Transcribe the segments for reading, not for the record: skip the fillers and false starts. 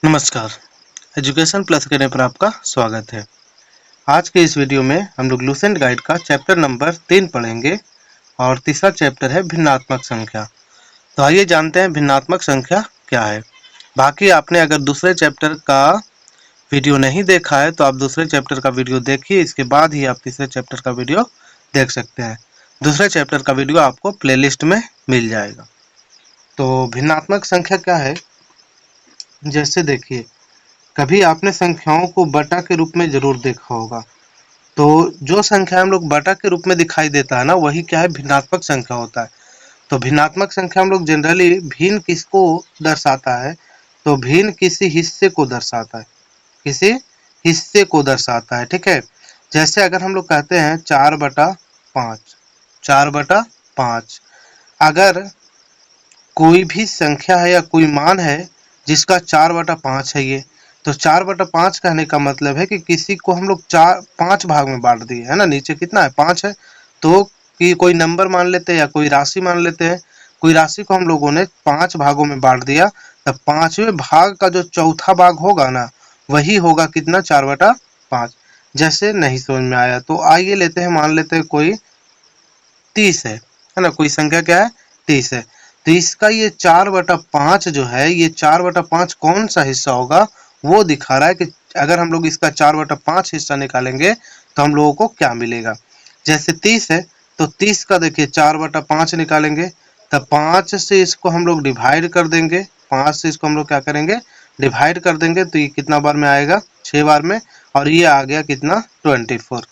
नमस्कार। Education plus करने पर आपका स्वागत है। आज के इस वीडियो में हम लोग लुसेंट गाइड का चैप्टर नंबर 3 पढ़ेंगे और तीसरा चैप्टर है भिन्नात्मक संख्या। तो आइए जानते हैं भिन्नात्मक संख्या क्या है। बाकी आपने अगर दूसरे चैप्टर का वीडियो नहीं देखा है तो आप दूसरे चैप्टर का वीडियो देखिए, इसके बाद ही आप तीसरे चैप्टर का वीडियो देख सकते हैं। दूसरे चैप्टर का वीडियो आपको प्लेलिस्ट में मिल जाएगा। तो भिन्नात्मक संख्या क्या है, जैसे देखिए, कभी आपने संख्याओं को बटा के रूप में जरूर देखा होगा। तो जो संख्या हम लोग बटा के रूप में दिखाई देता है ना, वही क्या है, भिन्नात्मक संख्या होता है। तो भिन्नात्मक संख्या हम लोग जनरली भिन्न किसको दर्शाता है, तो भिन्न किसी हिस्से को दर्शाता है, किसी हिस्से को दर्शाता है। ठीक है, जैसे अगर हम लोग कहते हैं 4/5, 4/5, अगर कोई भी संख्या है या कोई मान है जिसका 4/5 है, ये तो 4/5 कहने का मतलब है कि किसी को हम लोग 5 भाग में बांट दिए है ना। नीचे कितना है, 5 है, तो कि कोई नंबर मान लेते हैं या कोई राशि मान लेते हैं, कोई राशि को हम लोगों ने 5 भागों में बांट दिया, तब 5वें भाग का जो चौथा भाग होगा ना, वही होगा कितना, 4/5। जैसे नहीं समझ में आया तो आइए लेते हैं, मान लेते हैं कोई 30 है ना, कोई संख्या क्या है, 30 है। तो इसका ये 4/5 जो है, ये 4/5 कौन सा हिस्सा होगा वो दिखा रहा है कि अगर हम लोग इसका 4/5 हिस्सा निकालेंगे तो हम लोगों को क्या मिलेगा। जैसे 30 है तो 30 का देखिए 4/5 निकालेंगे, तब 5 से इसको हम लोग डिवाइड कर देंगे, 5 से इसको हम लोग क्या करेंगे, डिवाइड कर देंगे, तो ये कितना बार में आएगा, 6 बार में, और ये आ गया कितना, 24।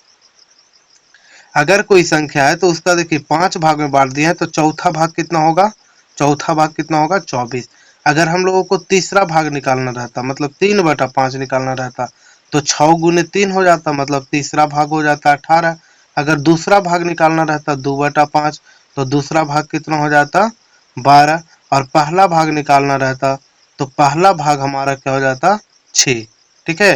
अगर कोई संख्या है तो उसका देखिए 5 भाग में बांट दिया है, तो चौथा भाग कितना होगा, चौथा भाग कितना होगा, 24। अगर हम लोगों को तीसरा भाग निकालना रहता, मतलब 3/5 निकालना रहता, तो 6 गुने 3 हो जाता, मतलब तीसरा भाग हो जाता 18। अगर दूसरा भाग निकालना रहता 2/5, तो दूसरा भाग कितना हो जाता, 12। और पहला भाग निकालना रहता तो पहला भाग हमारा क्या हो जाता, 6। ठीक है,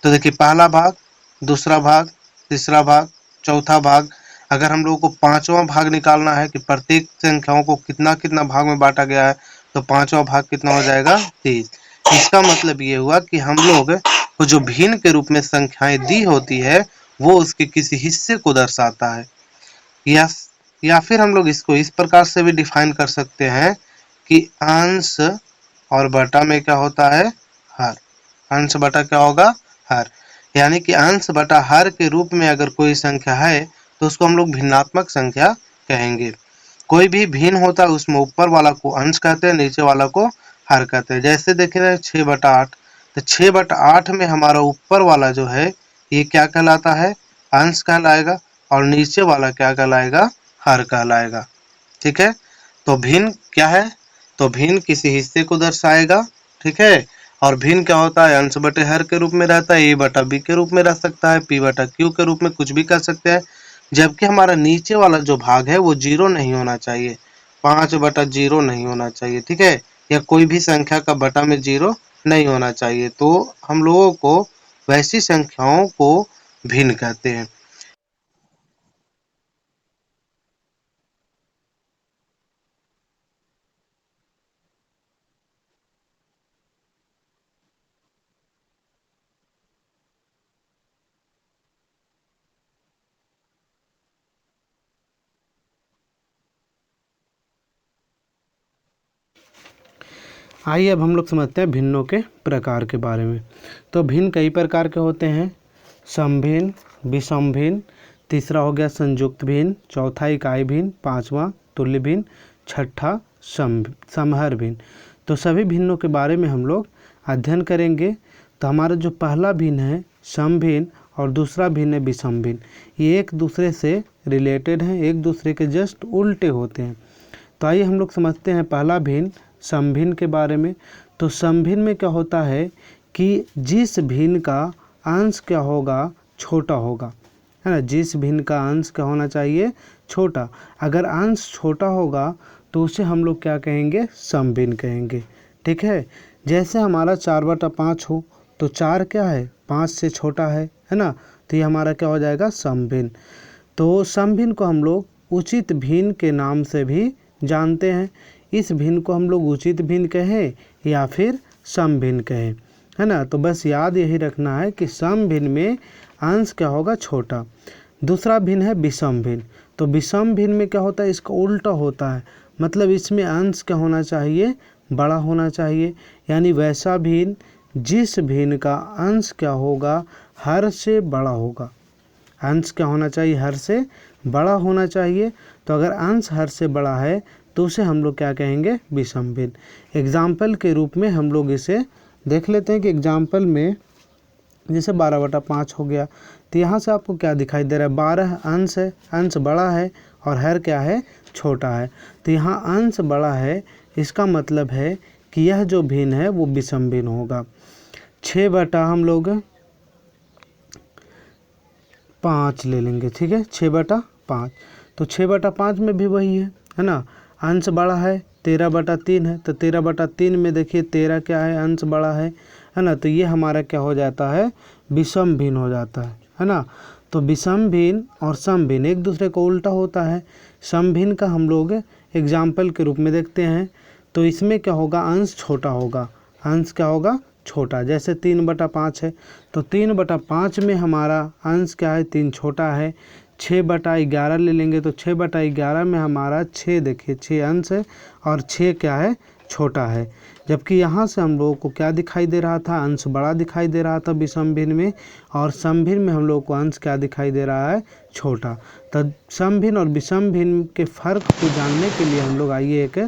तो देखिए पहला भाग, दूसरा भाग, तीसरा भाग, चौथा भाग। अगर हम लोगों को पांचवा भाग निकालना है कि प्रत्येक संख्याओं को कितना कितना भाग में बांटा गया है, तो पांचवा भाग कितना हो जाएगा, 30। इसका मतलब ये हुआ कि हम लोग को जो भिन्न के रूप में संख्याएं दी होती है वो उसके किसी हिस्से को दर्शाता है। या या फिर हम लोग इसको इस प्रकार से भी डिफाइन कर सकते हैं कि अंश और बटा में क्या होता है, हर। अंश बटा क्या होगा, हर। यानी कि अंश बटा हर के रूप में अगर कोई संख्या है तो उसको हम लोग भिन्नात्मक संख्या कहेंगे। कोई भी भिन्न होता है उसमें ऊपर वाला को अंश कहते हैं, नीचे वाला को हर कहते हैं। जैसे देख रहे हैं 6/8, तो 6/8 में हमारा ऊपर वाला जो है ये क्या कहलाता है, अंश कहलाएगा, और नीचे वाला क्या कहलाएगा, हर कहलाएगा। ठीक है, तो भिन्न क्या है, तो भिन्न किसी हिस्से को दर्शाएगा। ठीक है, और भिन्न क्या होता है, अंश बटे हर के रूप में रहता है, a/b के रूप में रह सकता है, p/q के रूप में कुछ भी कर सकते हैं। जबकि हमारा नीचे वाला जो भाग है वो 0 नहीं होना चाहिए, 5/0 नहीं होना चाहिए। ठीक है, या कोई भी संख्या का बटा में 0 नहीं होना चाहिए। तो हम लोगों को वैसी संख्याओं को भिन्न कहते हैं। आइए अब हम लोग समझते हैं भिन्नों के प्रकार के बारे में। तो भिन्न कई प्रकार के होते हैं, समभिन्न, विषम भिन्न, तीसरा हो गया संयुक्त भिन्न, चौथा इकाई भिन्न, पांचवा तुल्य भिन्न, छठा समहर भिन्न। तो सभी भिन्नों के बारे में हम लोग अध्ययन करेंगे। तो हमारा जो पहला भिन्न है सम भिन्न और दूसरा भिन्न है विषम भिन्न, ये एक दूसरे से रिलेटेड हैं, एक दूसरे के जस्ट उल्टे होते हैं। तो आइए हम लोग समझते हैं पहला भिन्न समभिन्न के बारे में। तो समभिन्न में क्या होता है कि जिस भिन्न का अंश क्या होगा, छोटा होगा, है ना। जिस भिन्न का अंश क्या होना चाहिए, छोटा। अगर अंश छोटा होगा तो उसे हम लोग क्या कहेंगे, समभिन्न कहेंगे। ठीक है, जैसे हमारा 4/5 हो तो 4 क्या है, 5 से छोटा है ना। तो ये हमारा क्या हो जाएगा, समभिन्न। तो समभिन्न को हम लोग उचित भिन्न के नाम से भी जानते हैं। इस भिन्न को हम लोग उचित भिन्न कहें या फिर समभिन्न कहें। है ना। तो बस याद यही रखना है कि सम भिन्न में अंश क्या होगा, छोटा। दूसरा भिन्न है विषम भिन्न। तो विषम भिन्न में क्या होता है, इसका उल्टा होता है, मतलब इसमें अंश क्या होना चाहिए, बड़ा होना चाहिए। यानी वैसा भिन्न जिस भिन्न का अंश क्या होगा, हर से बड़ा होगा। अंश क्या होना चाहिए, हर से बड़ा होना चाहिए। तो अगर अंश हर से बड़ा है तो उसे हम लोग क्या कहेंगे, विषम भिन्न। एग्जाम्पल के रूप में हम लोग इसे देख लेते हैं कि एग्जाम्पल में जैसे 12/5 हो गया, तो यहाँ से आपको क्या दिखाई दे रहा है, 12 अंश है, अंश बड़ा है और हर क्या है, छोटा है। तो यहाँ अंश बड़ा है, इसका मतलब है कि यह जो भिन्न है वो विषम भिन्न होगा। 6/5 हम लोग 5 ले लेंगे, ठीक है, 6/5। तो 6/5 में भी वही है ना, अंश बड़ा है, 13/3 है। तो 13/3 में देखिए 13 क्या है, अंश बड़ा है ना। तो ये हमारा क्या हो जाता है, विषम भिन्न हो जाता है ना। तो विषम भिन्न और सम भिन्न एक दूसरे को उल्टा होता है। सम भिन्न का हम लोग एग्जाम्पल के रूप में देखते हैं। तो इसमें क्या होगा, अंश छोटा होगा, अंश क्या होगा, छोटा। जैसे 3/5 है, तो 3/5 में हमारा अंश क्या है, 3 छोटा है। 6/11 ले लेंगे, तो 6/11 में हमारा 6 देखिए 6 अंश है और 6 क्या है, छोटा है। जबकि यहाँ से हम लोगों को क्या दिखाई दे रहा था, अंश बड़ा दिखाई दे रहा था विषम भिन्न में, और सम भिन्न में हम लोगों को अंश क्या दिखाई दे रहा है, छोटा। तो सम भिन्न और विषम भिन्न के फ़र्क को जानने के लिए हम लोग आइए एक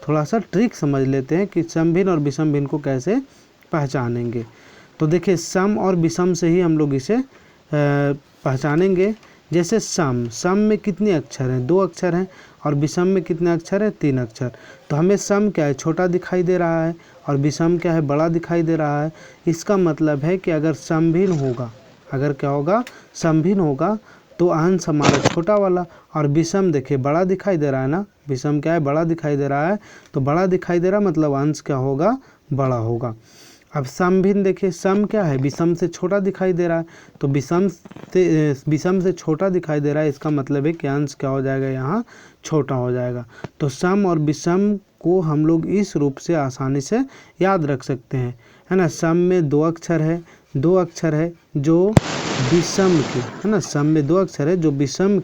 थोड़ा सा ट्रिक समझ लेते हैं कि सम भिन्न और विषम भिन्न को कैसे पहचानेंगे। तो देखिए सम और विषम से ही हम लोग इसे पहचानेंगे। जैसे सम में कितने अक्षर हैं, 2 अक्षर हैं, और विषम में कितने अक्षर हैं, 3 अक्षर। तो हमें सम क्या है, छोटा दिखाई दे रहा है, और विषम क्या है, बड़ा दिखाई दे रहा है। इसका मतलब है कि अगर सम भिन्न होगा, अगर क्या होगा, सम भिन्न होगा, तो अंश हमारा छोटा वाला, और विषम देखिए बड़ा दिखाई दे रहा है ना, विषम क्या है, बड़ा दिखाई दे रहा है। तो बड़ा दिखाई दे रहा है मतलब अंश क्या होगा, बड़ा होगा। अब सम भिन्न देखिए, सम क्या है, विषम से छोटा दिखाई दे रहा है। तो विषम से छोटा दिखाई दे रहा है, इसका मतलब है कि अंश क्या हो जाएगा, यहाँ छोटा हो जाएगा। तो सम और विषम को हम लोग इस रूप से आसानी से याद रख सकते हैं, है ना। सम में 2 अक्षर है, 2 अक्षर है जो विषम के, है ना, सम में 2 अक्षर है जो विषम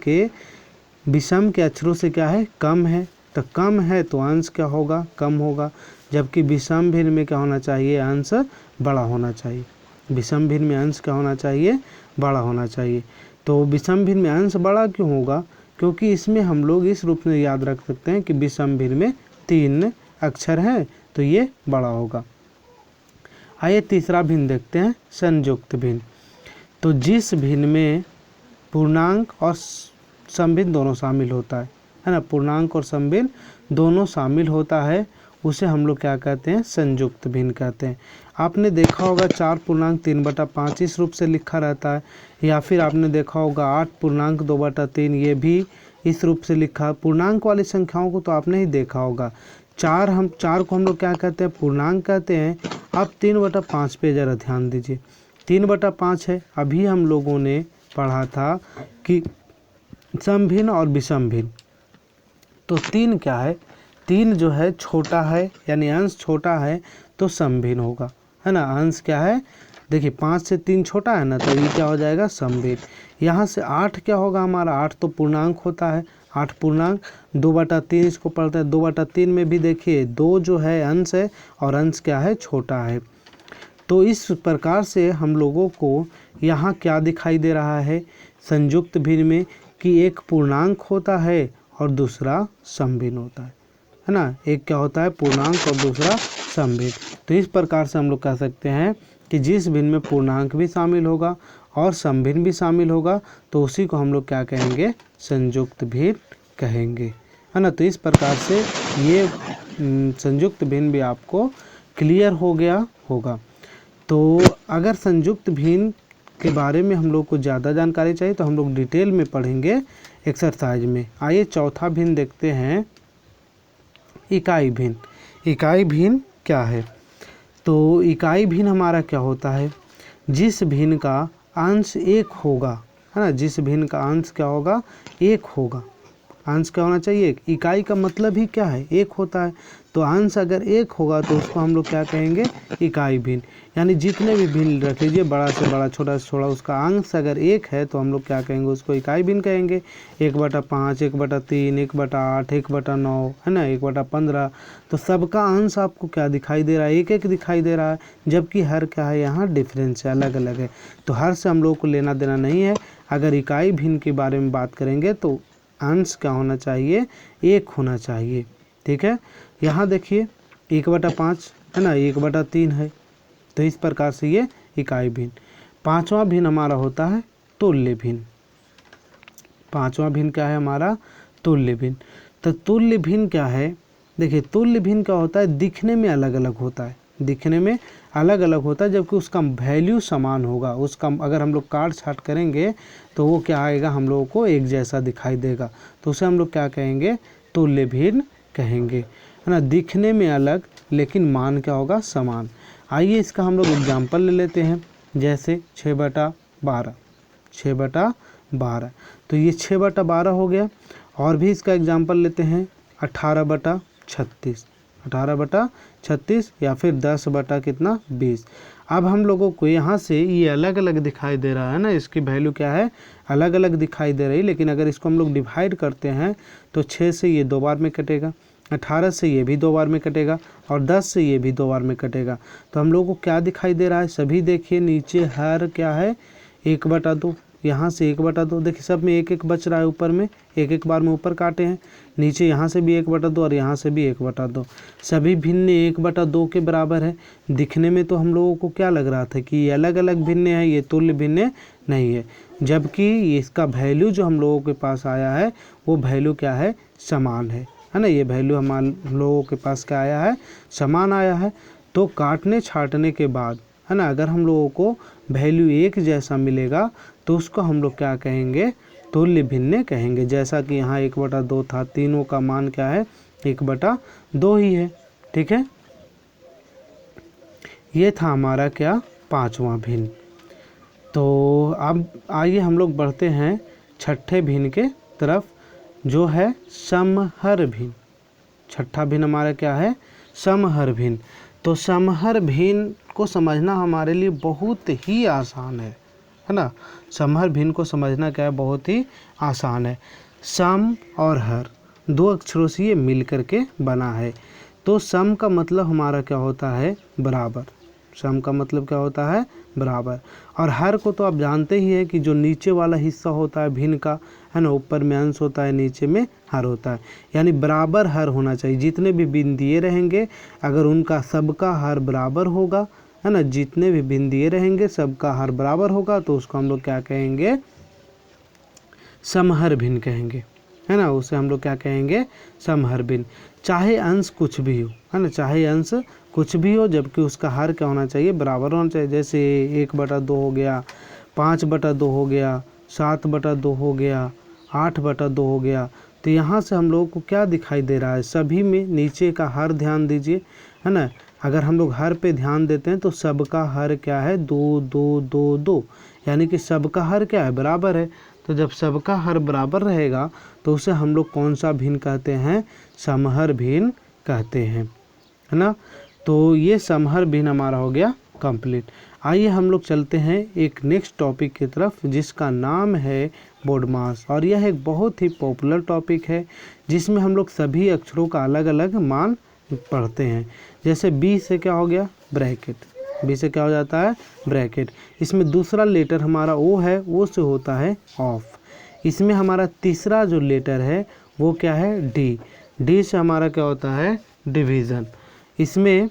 के अक्षरों से क्या है, कम है। तो कम है तो अंश क्या होगा, कम होगा। जबकि विषम भिन्न में क्या होना चाहिए, अंश बड़ा होना चाहिए। विषम भिन्न में अंश क्या होना चाहिए, बड़ा होना चाहिए। तो विषम भिन्न में अंश बड़ा क्यों होगा, क्योंकि इसमें हम लोग इस रूप में याद रख सकते हैं कि विषम भिन्न में 3 अक्षर हैं, तो ये बड़ा होगा। आइए तीसरा भिन्न देखते हैं, संयुक्त भिन्न। तो जिस भिन्न में पूर्णांक और सम भिन्न दोनों शामिल होता है ना, पूर्णांक और सम भिन्न दोनों शामिल होता है, उसे हम लोग क्या कहते हैं, संयुक्त भिन्न कहते हैं। आपने देखा होगा 4 पूर्णांक 3/5 इस रूप से लिखा रहता है, या फिर आपने देखा होगा 8 पूर्णांक 2/3, ये भी इस रूप से लिखा। पूर्णांक वाली संख्याओं को तो आपने ही देखा होगा। 4 को हम लोग क्या कहते हैं, पूर्णांक कहते हैं। अब 3/5 पे ज़रा ध्यान दीजिए, 3/5 है। अभी हम लोगों ने पढ़ा था कि सम भिन्न और विषम भिन्न। तो 3 क्या है, 3 जो है छोटा है, यानी अंश छोटा है, तो सम भिन्न होगा, है ना। अंश क्या है, देखिए 5 से 3 छोटा है ना, तो ये क्या हो जाएगा, सम भिन्न। यहाँ से 8 क्या होगा हमारा, 8 तो पूर्णांक होता है, 8 पूर्णांक 2/3 इसको पढ़ते हैं। 2/3 में भी देखिए 2 जो है अंश है, और अंश क्या है, छोटा है। तो इस प्रकार से हम लोगों को यहाँ क्या दिखाई दे रहा है, संयुक्त भिन्न में, कि एक पूर्णांक होता है और दूसरा सम भिन्न होता है ना। एक क्या होता है, पूर्णांक, और दूसरा सम भिन्न। तो इस प्रकार से हम लोग कह सकते हैं कि जिस भिन्न में पूर्णांक भी शामिल होगा और सम भिन्न भी शामिल होगा, तो उसी को हम लोग क्या कहेंगे, संयुक्त भिन्न कहेंगे, है ना। तो इस प्रकार से ये संयुक्त भिन्न भी आपको क्लियर हो गया होगा। तो अगर संयुक्त भिन्न के बारे में हम लोग को ज़्यादा जानकारी चाहिए तो हम लोग डिटेल में पढ़ेंगे एक्सरसाइज में। आइए चौथा भिन्न देखते हैं, इकाई भिन्न। इकाई भिन्न क्या है, तो इकाई भिन्न हमारा क्या होता है, जिस भिन्न का अंश 1 होगा, है ना, जिस भिन्न का अंश क्या होगा, 1 होगा, अंश क्या होना चाहिए, एक। इकाई का मतलब ही क्या है, एक होता है। तो अंश अगर एक होगा तो उसको हम लोग क्या कहेंगे, इकाई भिन्न। यानी जितने भी भिन्न रख लीजिए, बड़ा से बड़ा छोटा से छोटा, उसका अंश अगर एक है तो हम लोग क्या कहेंगे, उसको इकाई भिन्न कहेंगे। 1/5, 1/3, 1/8, 1/9, है ना, 1/15। तो सबका अंश आपको क्या दिखाई दे रहा है, एक एक दिखाई दे रहा है, जबकि हर क्या है, यहाँ डिफरेंस है, अलग अलग है। तो हर से हम लोग को लेना देना नहीं है। अगर इकाई भिन्न के बारे में बात करेंगे तो अंश क्या होना चाहिए, एक होना चाहिए। ठीक है, यहाँ देखिए 1/5 है ना, 1/3 है। तो इस प्रकार से ये इकाई भिन्न। पांचवा भिन्न हमारा होता है तुल्य भिन्न। पांचवा भिन्न क्या है हमारा, तुल्य भिन्न। तो तुल्य भिन्न क्या है, देखिए तुल्य भिन्न क्या होता है, दिखने में अलग अलग होता है, दिखने में अलग अलग होता है, जबकि उसका वैल्यू समान होगा। उसका अगर हम लोग काट छाट करेंगे तो वो क्या आएगा, हम लोगों को एक जैसा दिखाई देगा। तो उसे हम लोग क्या कहेंगे, तुल्य भिन्न कहेंगे, है ना। दिखने में अलग लेकिन मान क्या होगा, समान। आइए इसका हम लोग एग्जाम्पल ले लेते हैं। जैसे 6/12, 6/12। तो ये 6/12 हो गया। और भी इसका एग्जाम्पल लेते हैं 18/36, 18/36 या फिर 10/20। अब हम लोगों को यहाँ से ये अलग अलग दिखाई दे रहा है ना, इसकी वैल्यू क्या है, अलग अलग दिखाई दे रही। लेकिन अगर इसको हम लोग डिवाइड करते हैं तो 6 से ये 2 बार में कटेगा, 18 से ये भी 2 बार में कटेगा, और 10 से ये भी 2 बार में कटेगा। तो हम लोगों को क्या दिखाई दे रहा है, सभी देखिए नीचे हर क्या है, 1/2। यहाँ से 1/2, देखिए सब में एक एक बच रहा है, ऊपर में एक एक बार में ऊपर काटे हैं। नीचे यहाँ से भी 1/2 और यहाँ से भी 1/2। सभी भिन्न 1/2 के बराबर है। दिखने में तो हम लोगों को क्या लग रहा था कि ये अलग अलग भिन्न है, ये तुल्य भिन्न नहीं है, जबकि इसका वैल्यू जो हम लोगों के पास आया है वो वैल्यू क्या है, समान है ना। ये वैल्यू हम लोगों के पास क्या आया है, समान आया है। तो काटने छाटने के बाद, है ना, अगर हम लोगों को वैल्यू एक जैसा मिलेगा तो उसको हम लोग क्या कहेंगे, तुल्य भिन्न कहेंगे। जैसा कि यहाँ 1/2 था, तीनों का मान क्या है, 1/2 ही है। ठीक है, ये था हमारा क्या, पांचवा भिन्न। तो अब आइए हम लोग बढ़ते हैं छठे भिन्न के तरफ, जो है समहर भिन्न। छठा भिन्न हमारा क्या है, समहर भिन्न। तो समहर भिन्न को समझना हमारे लिए बहुत ही आसान है ना। समहर भिन्न को समझना क्या है, बहुत ही आसान है। सम और हर 2 अक्षरों से ये मिल करके बना है। तो सम का मतलब हमारा क्या होता है, बराबर। सम का मतलब क्या होता है, बराबर। और हर को तो आप जानते ही है कि जो नीचे वाला हिस्सा होता है भिन्न का, है ना, ऊपर में अंश होता है, नीचे में हर होता है। यानी बराबर हर होना चाहिए। जितने भी भिन्न दिए रहेंगे अगर उनका सबका हर बराबर होगा, है ना, जितने भी भिन्न दिए रहेंगे सबका हर बराबर होगा, तो उसको हम लोग क्या कहेंगे, समहर भिन्न कहेंगे, है ना। उसे हम लोग क्या कहेंगे, समहर भिन्न। चाहे अंश कुछ भी हो, है ना, चाहे अंश कुछ भी हो, जबकि उसका हर क्या होना चाहिए, बराबर होना चाहिए। जैसे 1/2 हो गया, 5/2 हो गया, 7/2 हो गया, 8/2 हो गया। तो यहाँ से हम लोगों को क्या दिखाई दे रहा है, सभी में नीचे का हर ध्यान दीजिए, है ना। अगर हम लोग हर पे ध्यान देते हैं तो सबका हर क्या है, 2 2 2 2, यानी कि सबका हर क्या है, बराबर है। तो जब सबका हर बराबर रहेगा तो उसे हम लोग कौन सा भिन्न कहते हैं, समहर भिन्न कहते हैं, है ना। तो ये समहर भिन्न हमारा हो गया कंप्लीट। आइए हम लोग चलते हैं एक नेक्स्ट टॉपिक की तरफ, जिसका नाम है बोडमास। और यह एक बहुत ही पॉपुलर टॉपिक है, जिसमें हम लोग सभी अक्षरों का अलग अलग मान पढ़ते हैं। जैसे बी से क्या हो गया, ब्रैकेट। बी से क्या हो जाता है, ब्रैकेट। इसमें दूसरा लेटर हमारा ओ है, वो से होता है ऑफ। इसमें हमारा तीसरा जो लेटर है वो क्या है, डी। डी से हमारा क्या होता है, डिवीज़न। इसमें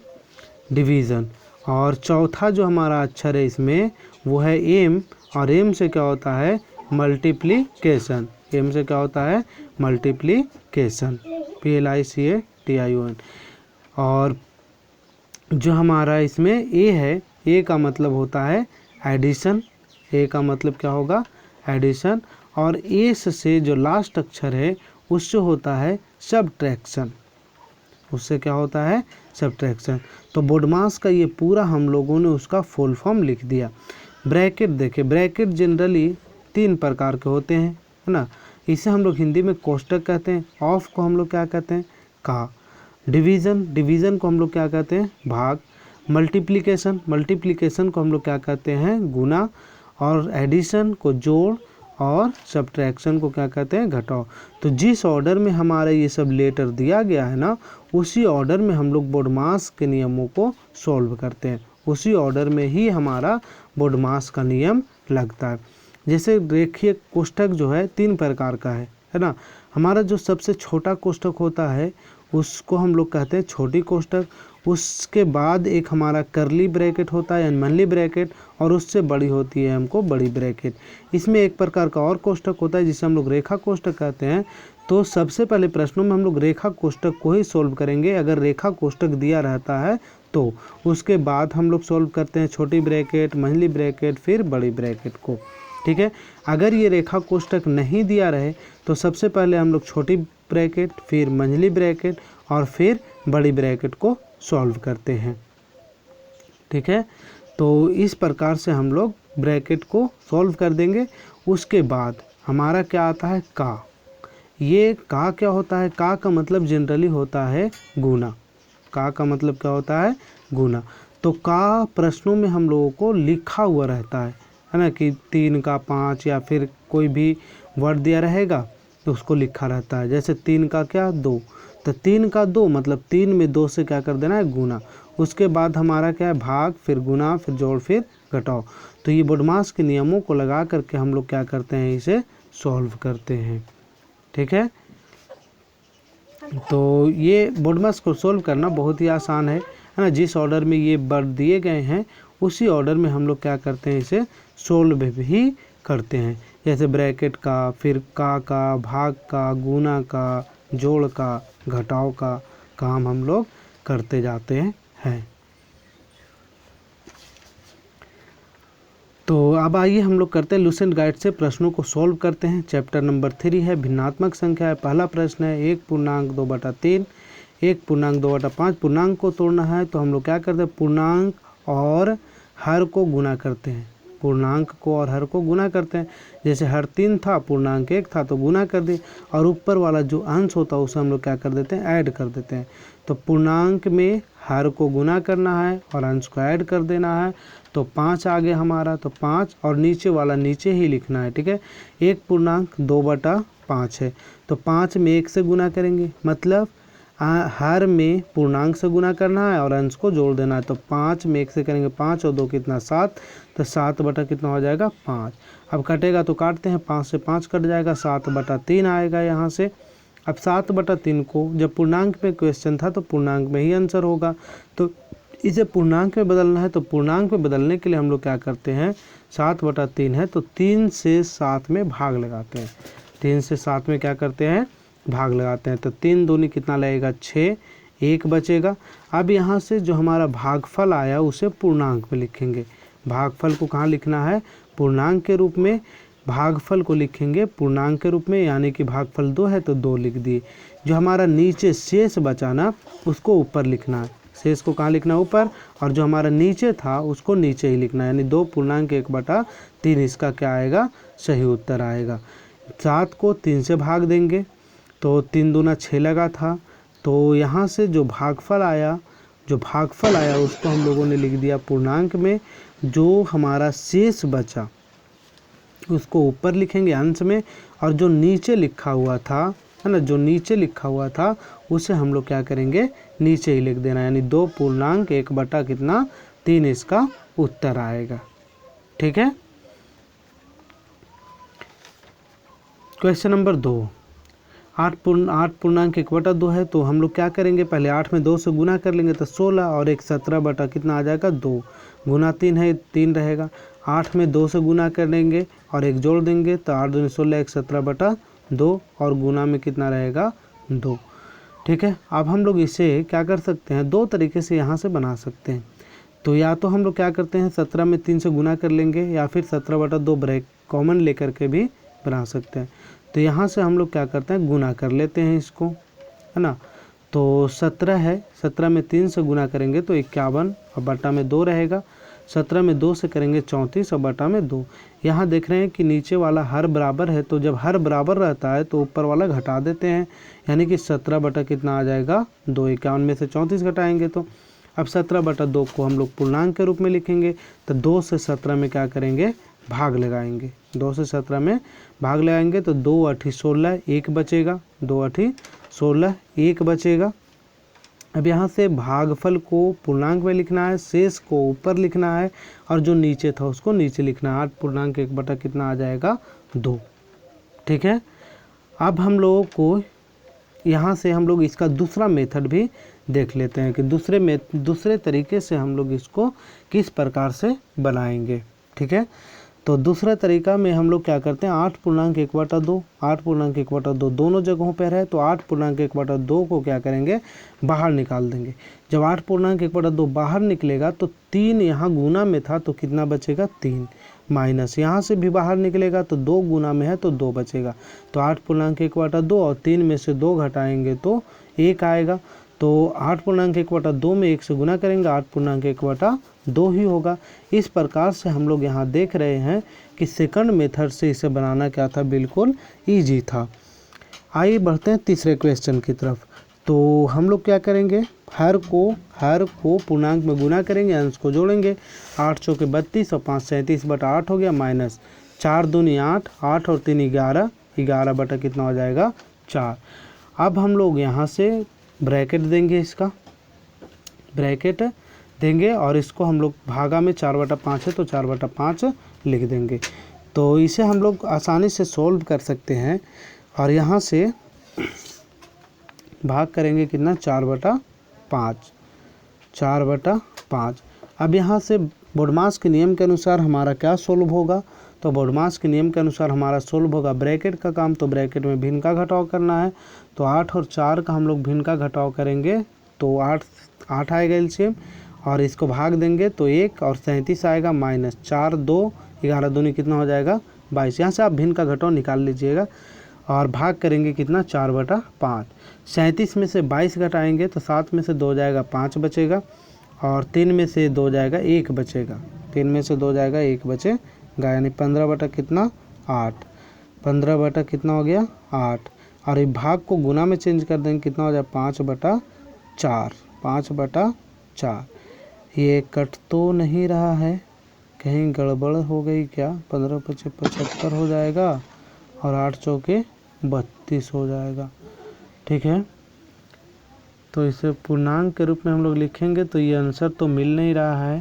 डिवीज़न। और चौथा जो हमारा अक्षर है इसमें वो है एम, और एम से क्या होता है, मल्टीप्लिकेशन। एम से क्या होता है, मल्टीप्लिकेशन, PLICATION। और जो हमारा इसमें ए है, ए का मतलब होता है एडिशन। ए का मतलब क्या होगा, एडिशन। और एस से जो लास्ट अक्षर है उससे होता है सबट्रैक्शन। उससे क्या होता है, सबट्रैक्शन। तो बोडमास का ये पूरा हम लोगों ने उसका फुल फॉर्म लिख दिया। ब्रैकेट देखिए, ब्रैकेट जनरली 3 प्रकार के होते हैं, है ना। इसे हम लोग हिंदी में कोष्टक कहते हैं। ऑफ को हम लोग क्या कहते हैं, का। डिवीज़न को हम लोग क्या कहते हैं, भाग। मल्टीप्लिकेशन को हम लोग क्या कहते हैं, गुना। और एडिशन को जोड़, और सब्ट्रैक्शन को क्या कहते हैं, घटाव। तो जिस ऑर्डर में हमारा ये सब लेटर दिया गया है ना, उसी ऑर्डर में हम लोग बोडमास के नियमों को सॉल्व करते हैं। उसी ऑर्डर में ही हमारा बोडमास का नियम लगता है। जैसे रेखीय कोष्ठक जो है 3 प्रकार का है ना। हमारा जो सबसे छोटा कोष्ठक होता है उसको हम लोग कहते हैं छोटी कोष्ठक। उसके बाद एक हमारा करली ब्रैकेट होता है, अनमनली ब्रैकेट, और उससे बड़ी होती है हमको बड़ी ब्रैकेट। इसमें एक प्रकार का और कोष्ठक होता है जिसे हम लोग रेखा कोष्ठक कहते हैं। तो सबसे पहले प्रश्नों में हम लोग रेखा कोष्ठक को ही सोल्व करेंगे। अगर रेखा कोष्ठक दिया रहता है तो उसके बाद हम लोग सोल्व करते हैं छोटी ब्रैकेट, मंझली ब्रैकेट, फिर बड़ी ब्रैकेट को। ठीक है। अगर ये रेखा कोष्ठक नहीं दिया रहे तो सबसे पहले हम लोग छोटी ब्रैकेट, फिर मंझली ब्रैकेट और फिर बड़ी ब्रैकेट को सॉल्व करते हैं। ठीक है। तो इस प्रकार से हम लोग ब्रैकेट को सॉल्व कर देंगे। उसके बाद हमारा क्या आता है, का। ये का क्या होता है, का का मतलब जनरली होता है गुना। का का मतलब क्या होता है, गुना। तो का प्रश्नों में हम लोगों को लिखा हुआ रहता है ना, कि 3 का 5 या फिर कोई भी वर्ड दिया रहेगा तो उसको लिखा रहता है। जैसे 3 का क्या, 2, तो 3 का 2 मतलब 3 में 2 से क्या कर देना है, गुना। उसके बाद हमारा क्या है, भाग, फिर गुना, फिर जोड़, फिर घटाओ। तो ये बोडमास के नियमों को लगा करके हम लोग क्या करते हैं, इसे सॉल्व करते हैं। ठीक है। तो ये बोडमास को सॉल्व करना बहुत ही आसान है ना। जिस ऑर्डर में ये वर्ड दिए गए हैं उसी ऑर्डर में हम लोग क्या करते हैं, इसे सोल्व भी करते हैं। जैसे ब्रैकेट का, फिर का, भाग का, गुना का, जोड़ का, घटाव का काम हम लोग करते जाते हैं। तो अब आइए हम लोग करते हैं लुसेंट गाइड से प्रश्नों को सॉल्व करते हैं। चैप्टर नंबर 3 है, भिन्नात्मक संख्या है। पहला प्रश्न है 1.2/3, 1.2/5 पूर्णांक को तोड़ना है। तो हम लोग क्या करते हैं, पूर्णांक और हर को गुना करते हैं। पूर्णांक को और हर को गुना करते हैं। जैसे हर 3 था, पूर्णांक 1 था, तो गुना कर दिए। और ऊपर वाला जो अंश होता है उसे हम लोग क्या कर देते हैं, ऐड कर देते हैं। तो पूर्णांक में हर को गुना करना है और अंश को ऐड कर देना है। तो 5 आ गया हमारा। तो 5 और नीचे वाला नीचे ही लिखना है। ठीक है। 1.2/5 है। तो 5 में 1 से गुना करेंगे, मतलब हर में पूर्णांक से गुना करना है और अंश को जोड़ देना है। तो 5 में 1 से करेंगे 5 और 2 कितना 7, तो 7 बटा कितना हो जाएगा 5। अब कटेगा तो काटते हैं, 5 से 5 कट जाएगा, 7/3 आएगा यहाँ से। अब 7/3 को जब पूर्णांक में क्वेश्चन था तो पूर्णांक में ही आंसर होगा। तो इसे पूर्णांक में बदलना है। तो पूर्णांक में बदलने के लिए हम लोग क्या करते हैं, 7/3 है तो 3 से 7 में भाग लगाते हैं। 3 से 7 में क्या करते हैं, भाग लगाते हैं। तो 3 दूनी कितना लगेगा 6, 1 बचेगा। अब यहाँ से जो हमारा भागफल आया उसे पूर्णांक में लिखेंगे। भागफल को कहाँ लिखना है, पूर्णांक के रूप में। भागफल को लिखेंगे पूर्णांक के रूप में, यानी कि भागफल 2 है तो 2 लिख दिए। जो हमारा नीचे शेष बचा ना उसको ऊपर लिखना है। शेष को कहाँ लिखना है, ऊपर। और जो हमारा नीचे था उसको नीचे ही लिखना है, यानी 2.1/3 इसका क्या आएगा, सही उत्तर आएगा। 7 को 3 से भाग देंगे तो 3 दूना 6 लगा था। तो यहाँ से जो भागफल आया उसको हम लोगों ने लिख दिया पूर्णांक में। जो हमारा शेष बचा उसको ऊपर लिखेंगे अंश में। और जो नीचे लिखा हुआ था है ना, जो नीचे लिखा हुआ था उसे हम लोग क्या करेंगे, नीचे ही लिख देना, यानी 2.1/3 इसका उत्तर आएगा। ठीक है। क्वेश्चन नंबर 2, 8.1/2 है। तो हम लोग क्या करेंगे, पहले 8 में 2 से गुना कर लेंगे तो 16 और एक 17 बटा कितना आ जाएगा 2, गुना 3 है 3 रहेगा। 8 में 2 से गुना कर लेंगे और एक जोड़ देंगे तो 8 दूनी 16, एक 17/2 और गुना में कितना रहेगा 2। ठीक है। अब हम लोग इसे क्या कर सकते हैं, 2 तरीके से यहाँ से बना सकते हैं। तो या तो हम लोग क्या करते हैं 17 में 3 से गुना कर लेंगे, या फिर 17/2 ब्रेक कॉमन लेकर के भी बना सकते हैं। तो यहाँ से हम लोग क्या करते हैं, गुना कर लेते हैं इसको, है ना। तो 17 है, 17 में 3 से गुना करेंगे तो 51 और बटा में 2 रहेगा। 17 में 2 से करेंगे 34 और बटा में 2। यहाँ देख रहे हैं कि नीचे वाला हर बराबर है, तो जब हर बराबर रहता है तो ऊपर वाला घटा देते हैं, यानी कि 17 बटा कितना आ जाएगा 2। 51 में से 34 घटाएंगे तो अब 17 बटा 2 को हम लोग पूर्णांक के रूप में लिखेंगे। तो 2 से 17 में क्या करेंगे, भाग लगाएंगे। 2 से 17 में भाग लगाएंगे तो 2 8 16 1 बचेगा, 2 8 16 1 बचेगा। अब यहाँ से भागफल को पूर्णांक में लिखना है, शेष को ऊपर लिखना है और जो नीचे था उसको नीचे लिखना है। 8 पूर्णांक 1 बटा कितना आ जाएगा 2। ठीक है, अब हम लोगों को यहाँ से हम लोग इसका दूसरा मेथड भी देख लेते हैं कि दूसरे तरीके से हम लोग इसको किस प्रकार से बनाएंगे। ठीक है, तो दूसरा तरीका में हम लोग क्या करते हैं, 8 पूर्णांक 1 बटा 2, 8 पूर्णांक 1 बटा 2 दोनों जगहों पर है, तो 8 पूर्णांक 1 बटा 2 को क्या करेंगे, बाहर निकाल देंगे। जब 8 पूर्णांक 1 बटा 2 बाहर निकलेगा तो 3 यहाँ गुना में था तो कितना बचेगा 3, माइनस यहाँ से भी बाहर निकलेगा तो 2 गुना में है तो 2 बचेगा। तो 8 पूर्णांक 1 बटा 2 और 3 में से 2 घटाएंगे तो 1 आएगा। तो 8 पूर्णांक 1 बटा 2 में 1 से गुना करेंगे, 8 पूर्णांक 1 बटा 2 ही होगा। इस प्रकार से हम लोग यहाँ देख रहे हैं कि सेकंड मेथड से इसे बनाना क्या था, बिल्कुल ईजी था। आइए बढ़ते हैं तीसरे क्वेश्चन की तरफ। तो हम लोग क्या करेंगे, हर को पूर्णांक में गुना करेंगे, अंश को जोड़ेंगे। 8 चौके 32 और 5 37 बटा 8 हो गया, माइनस 4 दूनी 8, 8 और 3 11, 11 बटा कितना हो जाएगा 4। अब हम लोग यहाँ से ब्रैकेट देंगे, इसका ब्रैकेट देंगे और इसको हम लोग भागा में 4 बटा 5 है तो 4 बटा 5 लिख देंगे। तो इसे हम लोग आसानी से सोल्व कर सकते हैं और यहाँ से भाग करेंगे कितना, 4 बटा 5, 4 बटा 5। अब यहाँ से बोडमास के नियम के अनुसार हमारा क्या सोल्व होगा, तो बोडमास के नियम के अनुसार हमारा सोल्व होगा ब्रैकेट का काम, तो ब्रैकेट में भिन्न का घटाव करना है। तो 8 और 4 का हम लोग भिन्न का घटाव करेंगे तो 8 आएगा एलसीएम और इसको भाग देंगे तो 1 और 37 आएगा, माइनस 4 2 11 दूनी कितना हो जाएगा 22। यहाँ से आप भिन्न का घटाव निकाल लीजिएगा और भाग करेंगे कितना, 4 बटा 5। 37 में से 22 घटाएंगे तो 7 में से 2 जाएगा 5 बचेगा और 3 में से 2 जाएगा 1 बचेगा, 3 में से 2 जाएगा 1 बचेगा, यानी 15 बटा कितना 8, 15 बटा कितना हो गया 8। और ये भाग को गुना में चेंज कर देंगे, कितना हो जाए 5 बटा 4, 5 बटा 4। ये कट तो नहीं रहा है, कहीं गड़बड़ हो गई क्या, 15 पचे 75 हो जाएगा और 8 चौके 32 हो जाएगा। ठीक है, तो इसे पूर्णांक के रूप में हम लोग लिखेंगे तो ये आंसर तो मिल नहीं रहा है।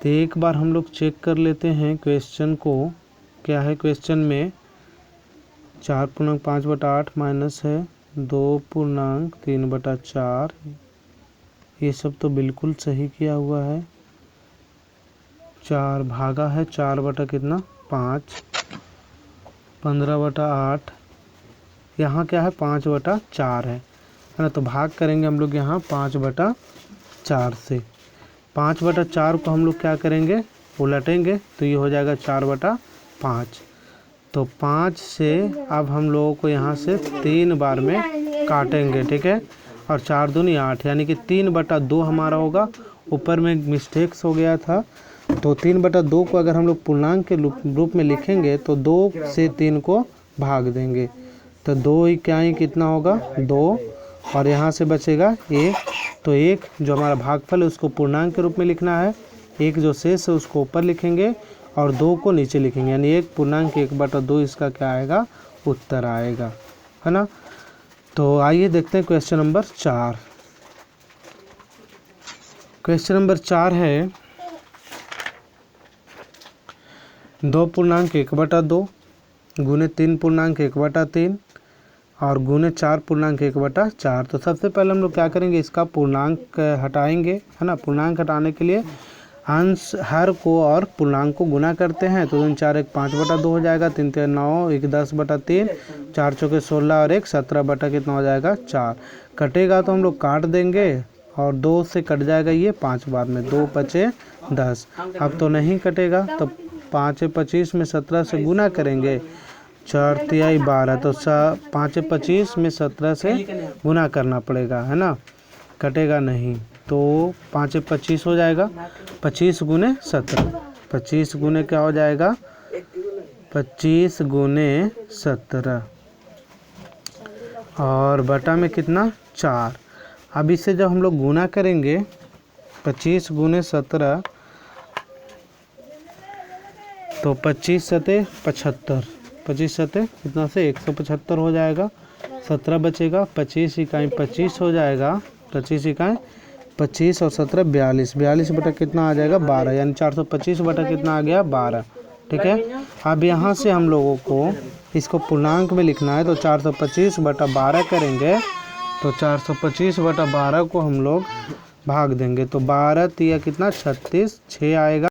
तो एक बार हम लोग चेक कर लेते हैं क्वेश्चन को, क्या है क्वेश्चन में, 4 पूर्णांक 5 बटा 8 माइनस है 2 पूर्णांक 3 बटा 4, ये सब तो बिल्कुल सही किया हुआ है। 4 भागा है 4 बटा कितना 5, 15 बटा 8, यहाँ क्या है 5 बटा 4 है ना, तो भाग करेंगे हम लोग यहाँ 5 बटा 4 से। 5 बटा 4 को हम लोग क्या करेंगे, उलटेंगे तो ये हो जाएगा 4 बटा 5। तो 5 से अब हम लोगों को यहाँ से 3 बार में काटेंगे। ठीक है, और 4 दूनी 8, यानी कि 3 बटा 2 हमारा होगा। ऊपर में मिस्टेक्स हो गया था, तो 3 बटा 2 को अगर हम लोग पूर्णांक के रूप में लिखेंगे तो 2 से 3 को भाग देंगे तो 2 ही क्या ही कितना होगा 2, और यहाँ से बचेगा 1। तो 1 जो हमारा भागफल है उसको पूर्णांक के रूप में लिखना है, 1 जो शेष है उसको ऊपर लिखेंगे और 2 को नीचे लिखेंगे, यानी 1 पूर्णांक 1 बटा 2 इसका क्या आएगा, उत्तर आएगा, है ना। तो आइए देखते हैं क्वेश्चन नंबर 4। क्वेश्चन नंबर 4 है 2 पूर्णांक 1 बटा 2 गुने 3 पूर्णांक 1 बटा 3 और गुने 4 पूर्णांक 1 बटा 4। तो सबसे पहले हम लोग क्या करेंगे, इसका पूर्णांक हटाएंगे, है ना। पूर्णांक हटाने के लिए अंश हर को और पूर्णांक को गुना करते हैं, तो 2 4 1 5 बटा 2 हो जाएगा, 3 3 9 1 10 बटा 3, 4 चौके 16 और 1 17 बटा कितना हो जाएगा 4। कटेगा तो हम लोग काट देंगे और 2 से कट जाएगा ये 5 बार में, 2 पचे 10। अब तो नहीं कटेगा, तो 5 25 में 17 से गुना करेंगे, 4 तिहाई 12, तो 5 25 में 17 से गुना करना पड़ेगा, है ना, कटेगा नहीं। तो 5 25 हो जाएगा, 25 गुने 17, 25 गुने क्या हो जाएगा, 25 गुने 17 और बटा में कितना 4। अब इसे जब हम लोग गुना करेंगे 25 गुने 17 तो 25 सते 75, 25 सते कितना से 175 हो जाएगा, 17 बचेगा, 25 इकाई 25 हो जाएगा, 25 इकाई 25 और 17 42, 42 बटा कितना आ जाएगा 12, यानी 425 बटा कितना आ गया 12। ठीक है, अब यहाँ से हम लोगों को इसको पूर्णांक में लिखना है तो 425 बटा 12 करेंगे, तो 425 बटा 12 को हम लोग भाग देंगे तो 12 तिया कितना 36, 6 आएगा।